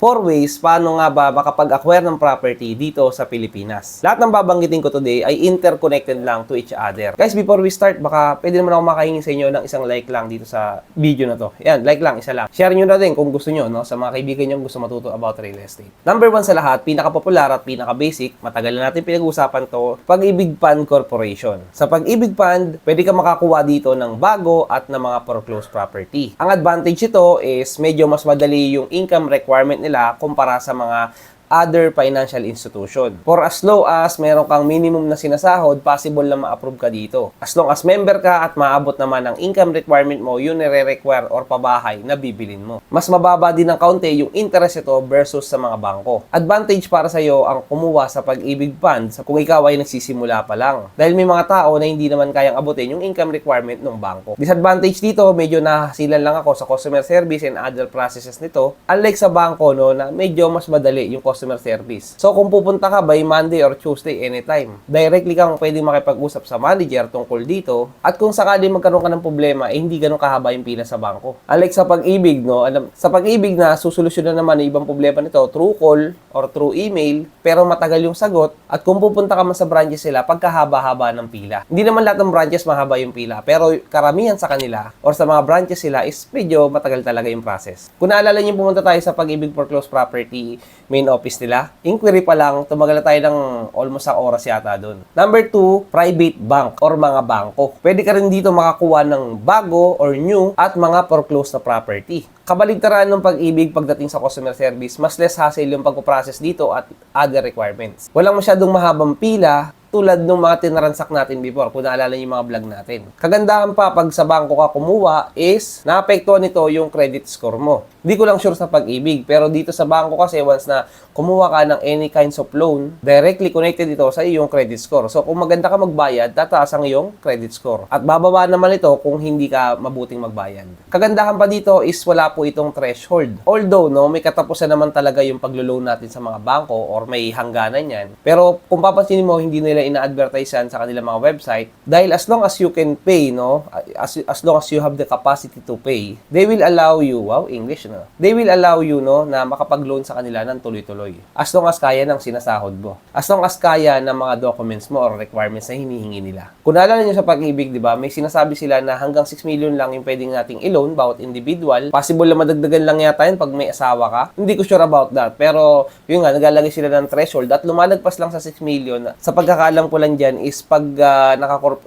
4 ways paano nga ba makapag-acquire ng property dito sa Pilipinas. Lahat ng babanggitin ko today ay interconnected lang to each other. Guys, before we start, baka pwede naman ako makahingi sa inyo ng isang like lang dito sa video na to. Yan, like lang, isa lang. Share nyo na din kung gusto nyo, no, sa mga kaibigan nyo gusto matuto about real estate. Number 1 sa lahat, pinaka-popular at pinaka-basic, matagal na natin pinag-uusapan to, Pag-ibig Fund Corporation. Sa Pag-ibig Fund, pwede ka makakuha dito ng bago at ng mga foreclosed property. Ang advantage ito is medyo mas madali yung income requirement nila kumpara sa mga other financial institution. For as low as meron kang minimum na sinasahod, possible na ma-approve ka dito. As long as member ka at maabot naman ang income requirement mo, yun nire-require or pabahay na bibilin mo. Mas mababa din ng kaunti yung interest ito versus sa mga bangko. Advantage para sa iyo ang kumuha sa Pag-ibig Fund kung ikaw ay nagsisimula pa lang. Dahil may mga tao na hindi naman kayang abutin yung income requirement ng bangko. Disadvantage dito, medyo nahasilan lang ako sa customer service and other processes nito. Unlike sa bangko, no, na medyo mas madali yung customer service. So, kung pupunta ka by Monday or Tuesday, anytime, directly kang pwedeng makipag-usap sa manager tungkol dito. At kung sakali magkaroon ka ng problema, hindi ganun kahaba yung pila sa bangko. Unlike sa Pag-ibig, no, sa Pag-ibig na susolusyonan naman ng ibang problema nito through call or through email, pero matagal yung sagot. At kung pupunta ka man sa branches sila, pagkahaba-haba ng pila. Hindi naman lahat ng branches mahaba yung pila, pero karamihan sa kanila or sa mga branches sila is medyo matagal talaga yung process. Kung naalala niyo, pumunta tayo sa Pag-ibig Foreclosed Property main office nila, inquiry pa lang, tumagal na tayo ng almost ang oras yata doon. Number 2, private bank or mga bangko. Pwede ka rin dito makakuha ng bago or new at mga foreclosed na property. Kabaligtaran ng Pag-ibig pagdating sa customer service, mas less hassle yung pagpo-process dito at other requirements. Walang masyadong mahabang pila, tulad ng mga tinaransak natin before, kung naalala niyo yung mga vlog natin. Kagandahan pa pag sa bangko ka kumuha is naapektuhan nito yung credit score mo. Hindi ko lang sure sa Pag-ibig, pero dito sa bangko kasi once na kumuha ka ng any kinds of loan, directly connected ito sa iyong credit score. So kung maganda ka magbayad, tataas ang iyong credit score. At bababa naman ito kung hindi ka mabuting magbayad. Kagandahan pa dito is wala po itong threshold. Although, no, may katapusan naman talaga yung paglo-loan natin sa mga bangko or may hangganan yan. Pero kung papansinin mo, hindi nila ina-advertise yan sa kanilang mga website dahil as long as you can pay, no, as long as you have the capacity to pay, they will allow you, wow, English, no, they will allow you, no, na makapag-loan sa kanila ng tuloy-tuloy. As long as kaya ng sinasahod mo. As long as kaya ng mga documents mo or requirements na hinihingi nila. Kung naalala niyo sa Pag-ibig, di ba, may sinasabi sila na hanggang 6 million lang yung pwedeng nating i-loan bawat individual. Possible na madagdagan lang yata yun pag may asawa ka. Hindi ko sure about that. Pero, yun nga, nagalagay sila ng threshold at lumalagpas lang sa 6 million. Sa pagkakaalam ko lang dyan is pag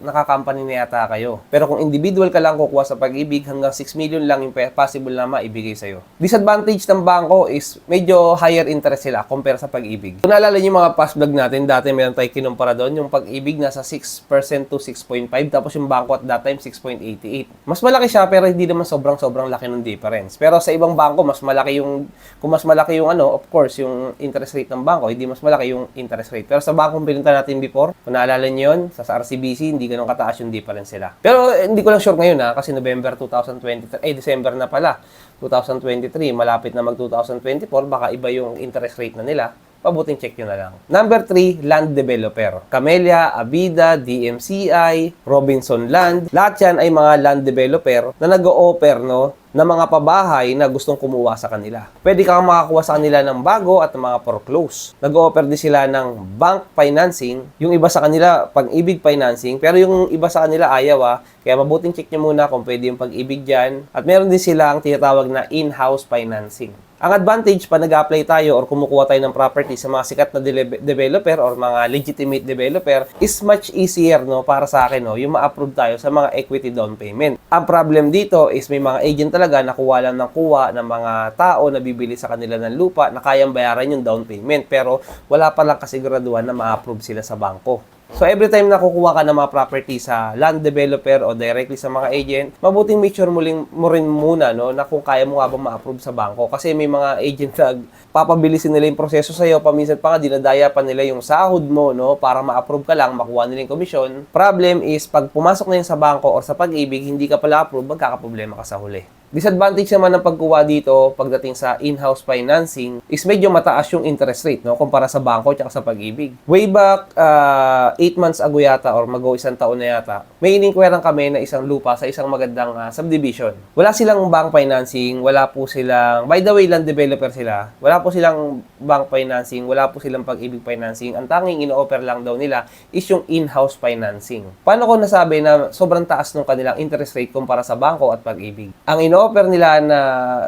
naka-company na yata kayo. Pero kung individual ka lang kukuha sa Pag-ibig, hanggang 6 million lang yung possible na maibigay sa'yo. Disadvantage ng bangko is medyo higher interest sila compare sa Pag-ibig. Kung naalala niyo yung mga past vlog natin, dati meron tayo kinumpara doon, yung Pag-ibig nasa 6% to 6.5, tapos yung bangko at that time 6.88. Mas malaki siya pero hindi naman sobrang laki ng difference. Pero sa ibang bangko, mas malaki yung, kung mas malaki yung ano, of course, yung interest rate ng bangko, hindi mas malaki yung interest rate. Pero sa bangkong pinunta natin before, kung naalala niyo yun, sa RCBC, hindi ganun kataas yung difference sila. Pero hindi ko lang sure ngayon kasi November 2023, December na pala, 2023, malapit na mag 2024, baka iba yung interest rate na nila. Pabuting check nyo na lang. Number 3, land developer. Camellia, Avida, DMCI, Robinson Land. Lahat yan ay mga land developer na nag-o-offer, no, na mga pabahay na gustong kumuha sa kanila. Pwede kang makakuha sa kanila ng bago at ng mga foreclose. Nag-o-offer din sila ng bank financing. Yung iba sa kanila, Pag-ibig financing. Pero yung iba sa kanila ayaw. Kaya mabuting check nyo muna kung pwede yung Pag-ibig dyan. At meron din sila ang tinatawag na in-house financing. Ang advantage pa nag-apply tayo or kumukuha tayo ng property sa mga sikat na developer or mga legitimate developer is much easier, no, para sa akin, no, yung ma-approve tayo sa mga equity down payment. Ang problem dito is may mga agent talaga na kuha lang ng kuha ng mga tao na bibili sa kanila ng lupa na kayang bayaran yung down payment pero wala pa lang kasiguraduhan na ma-approve sila sa bangko. So, every time na kukuha ka ng mga property sa land developer o directly sa mga agent, mabuting make sure mo rin muna, no, na kung kaya mo nga ba ma-approve sa bangko. Kasi may mga agent na papabilisin nila yung proseso sa'yo, paminsan pa nga dinadaya pa nila yung sahod mo, no, para ma-approve ka lang, makuha nila yung commission. Problem is, pag pumasok na yun sa bangko or sa Pag-ibig, hindi ka pala approve, magkakaproblema ka sa huli. Disadvantage naman ng pagkuha dito pagdating sa in-house financing is medyo mataas yung interest rate, no, kumpara sa bangko at sa Pag-ibig. Way back 8 months ago yata or mag-o isang taon na yata, may ininkwerang kami na isang lupa sa isang magandang subdivision. Wala silang bank financing, wala po silang, by the way, land developer sila, wala po silang bank financing, wala po silang Pag-ibig financing. Ang tanging ino-offer lang daw nila is yung in-house financing. Paano ko nasabi na sobrang taas ng kanilang interest rate kumpara sa bangko at Pag-ibig? Ang ino-offer nila na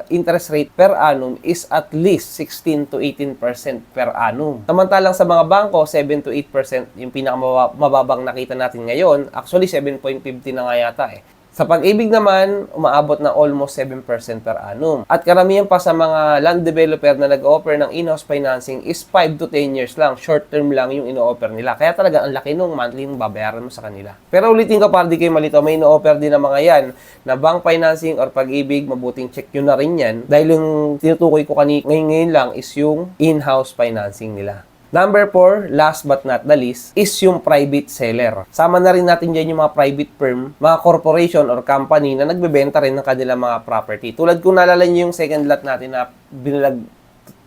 interest rate per annum is at least 16 to 18% per annum. Samantalang sa mga bangko, 7 to 8% yung pinakamababang nakita natin ngayon. Actually, 7.50 na nga yata eh. Sa Pag-ibig naman, umaabot na almost 7% per annum. At karamihan pa sa mga land developer na nag-offer ng in-house financing is 5 to 10 years lang. Short term lang yung ino-offer nila. Kaya talaga ang laki nung monthly yung babayaran mo sa kanila. Pero ulitin ko para di kayo malito, may ino-offer din ng mga yan na bank financing or Pag-ibig, mabuting check nyo na rin yan. Dahil yung tinutukoy ko ngayon lang is yung in-house financing nila. Number 4, last but not the least, is yung private seller. Sama na rin natin dyan yung mga private firm, mga corporation or company na nagbebenta rin ng kanilang mga property. Tulad kung naalala nyo yung second lot natin na binalag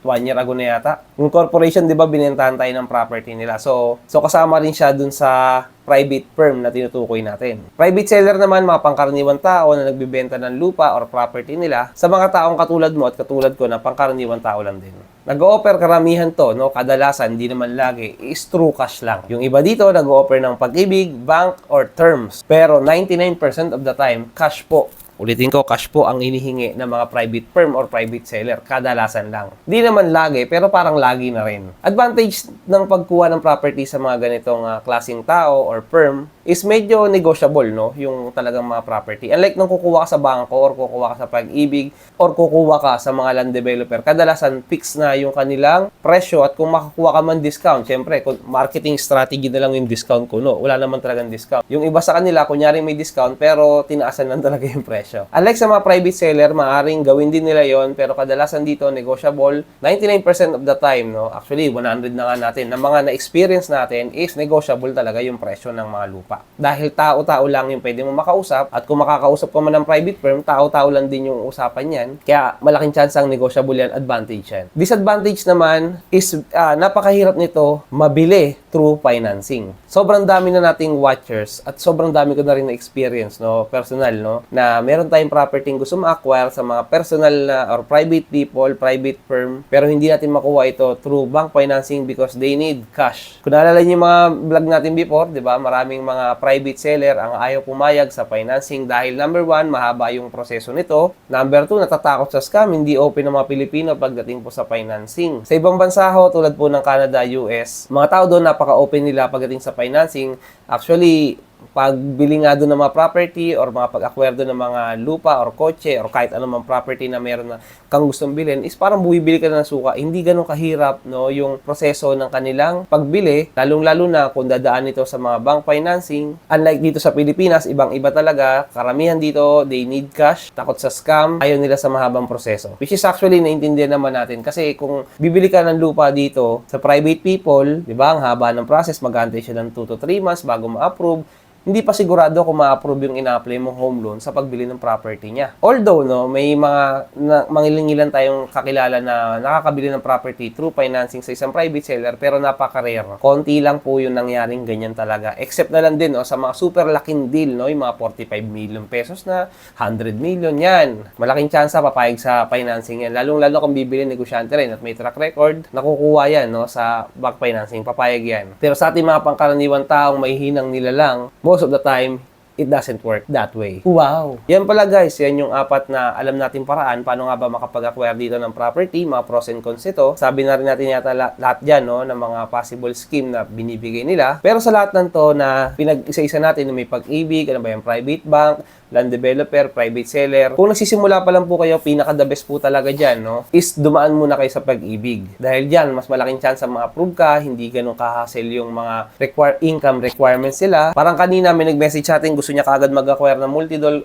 1 year ago na yata. Yung corporation, di ba, binentahan tayo ng property nila. So kasama rin siya dun sa private firm na tinutukoy natin. Private seller naman, mga pangkaraniwang tao na nagbibenta ng lupa or property nila sa mga taong katulad mo at katulad ko na pangkaraniwang tao lang din. Nag-o-offer karamihan to, no? Kadalasan, hindi naman lagi, is true cash lang. Yung iba dito, nag-o-offer ng Pag-ibig, bank, or terms. Pero 99% of the time, cash po. Ulitin ko, cash po ang inihingi ng mga private firm or private seller. Kadalasan lang. Di naman lagi, pero parang lagi na rin. Advantage ng pagkuha ng property sa mga ganitong klaseng tao or firm is medyo negotiable, no? Yung talagang mga property. Unlike nung kukuha ka sa bangko or kukuha ka sa Pag-ibig or kukuha ka sa mga land developer, kadalasan fix na yung kanilang presyo at kung makakuha ka man discount, syempre, marketing strategy na lang yung discount ko, no? Wala naman talagang discount. Yung iba sa kanila, kunyari may discount pero tinaasan lang talaga yung presyo. Unlike sa mga private seller, maaring gawin din nila yon pero kadalasan dito, negotiable 99% of the time, no? Actually, 100 na nga natin. Na mga na-experience natin is negotiable talaga yung presyo ng mga lupa. Dahil tao-tao lang yung pwede mo makausap at kung makakausap ko man ng private firm, tao-tao lang din yung usapan yan. Kaya malaking chance ang negotiable yan, advantage yan. Disadvantage naman is napakahirap nito mabili through financing. Sobrang dami na nating watchers at sobrang dami ko na rin na experience, no, personal, no, na meron tayong property gusto ma-acquire sa mga personal na or private people, private firm, pero hindi natin makuha ito through bank financing because they need cash. Kung naalala niyo yung mga vlog natin before, di ba, maraming mga private seller ang ayaw pumayag sa financing dahil number 1, mahaba yung proseso nito. Number 2, natatakot sa scam, hindi open ng mga Pilipino pagdating po sa financing. Sa ibang bansa ho, tulad po ng Canada, US, mga tao doon napaka-open nila pagdating sa financing. Actually, pagbili nga doon ng mga property or mga pag-acquire doon ng mga lupa or kotse or kahit anumang property na meron na kang gustong bilhin is parang bumibili ka na ng suka. Hindi ganun kahirap, no, yung proseso ng kanilang pagbili, lalong-lalo na kung dadaan ito sa mga bank financing. Unlike dito sa Pilipinas, ibang-iba talaga. Karamihan dito, they need cash, takot sa scam, ayaw nila sa mahabang proseso. Which is actually naintindihan naman natin kasi kung bibili ka ng lupa dito sa private people, di ba, ang haba ng process, mag-aantay siya ng 2 to 3 months bago ma-approve. Hindi pa sigurado kung ma-approve yung ina-apply mong home loan sa pagbili ng property niya. Although, no, may mga mangilan tayong kakilala na nakakabili ng property through financing sa isang private seller pero napaka-rare. Konti lang po yung nangyaring ganyan talaga. Except na lang din, no, sa mga super laking deal, no, yung mga 45 million pesos na 100 million yan. Malaking chance papayag sa financing yan. Lalong-lalo kung bibili negosyante rin at may track record, nakukuha yan, no, sa bank financing, papayag yan. Pero sa ating mga pangkaraniwang taong may hinang nilalang, most of the time, it doesn't work that way. Wow! Yan pala guys, yan yung 4 na alam natin paraan paano nga ba makapag-acquire dito ng property, mga pros and cons ito. Sabi na rin natin yata lahat dyan, no, ng mga possible scheme na binibigay nila. Pero sa lahat ng to na pinag-isa-isa natin na may Pag-ibig, ano ba yung private bank, land developer, private seller. Kung nagsisimula pa lang po kayo, pinaka-the best po talaga dyan, no, is dumaan muna kayo sa Pag-ibig. Dahil dyan, mas malaking chance na ma-approve ka, hindi ganun ka-hassle yung mga income requirements sila. Parang kanina may nag-message sa atin, gusto niya kaagad mag-acquire ng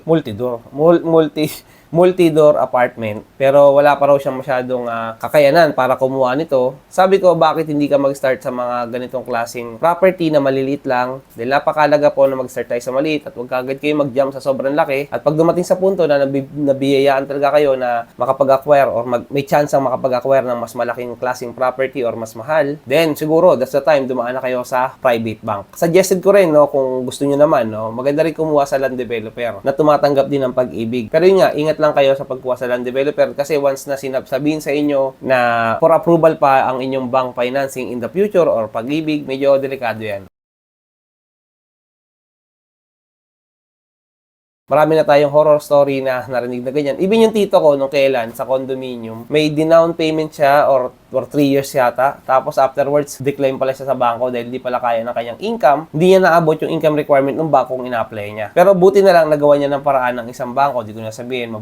multi multi-door apartment pero wala pa raw siyang masyadong kakayanan para kumuha nito. Sabi ko, bakit hindi ka mag-start sa mga ganitong klaseng property na maliliit lang? Dahil napakalaga po na mag-start tayo sa maliit at huwag kagad kayo mag-jump sa sobrang laki. At pag dumating sa punto na nabiyayaan talaga kayo na makapag-acquire or may chance ang makapag-acquire ng mas malaking klaseng property or mas mahal, then siguro that's the time dumaan na kayo sa private bank. Suggested ko rin, no, kung gusto nyo naman, no, maganda rin kumuha sa land developer na tumatanggap din ng pag-ibig. Pero yun nga, ingat lang kayo sa pagkuha sa land developer kasi once na sabihin sa inyo na for approval pa ang inyong bank financing in the future or pag-ibig, medyo delikado yan. Marami na tayong horror story na narinig na ganyan. Even yung tito ko nung kailan sa condominium, may down payment siya or 3 years yata. Tapos afterwards, decline pala siya sa bangko dahil di pala kaya ng kanyang income. Hindi niya naabot yung income requirement ng bangko kung ina-apply niya. Pero buti na lang nagawa niya ng paraan ng isang bangko. Di ko na sabihin,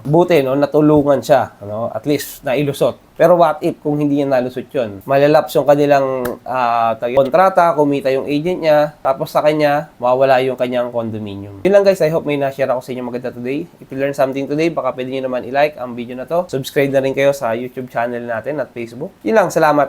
buti, no, natulungan siya. No? At least, nailusot. Pero what if kung hindi niya nalusot yun? Malalaps yung kanilang kontrata, kumita yung agent niya, tapos sa kanya, mawawala yung kanyang condominium. Yun lang guys, I hope may na-share ako sa inyo maganda today. If you learned something today, baka pwede nyo naman i-like ang video na to. Subscribe na rin kayo sa YouTube channel natin at Facebook. Yun lang, salamat.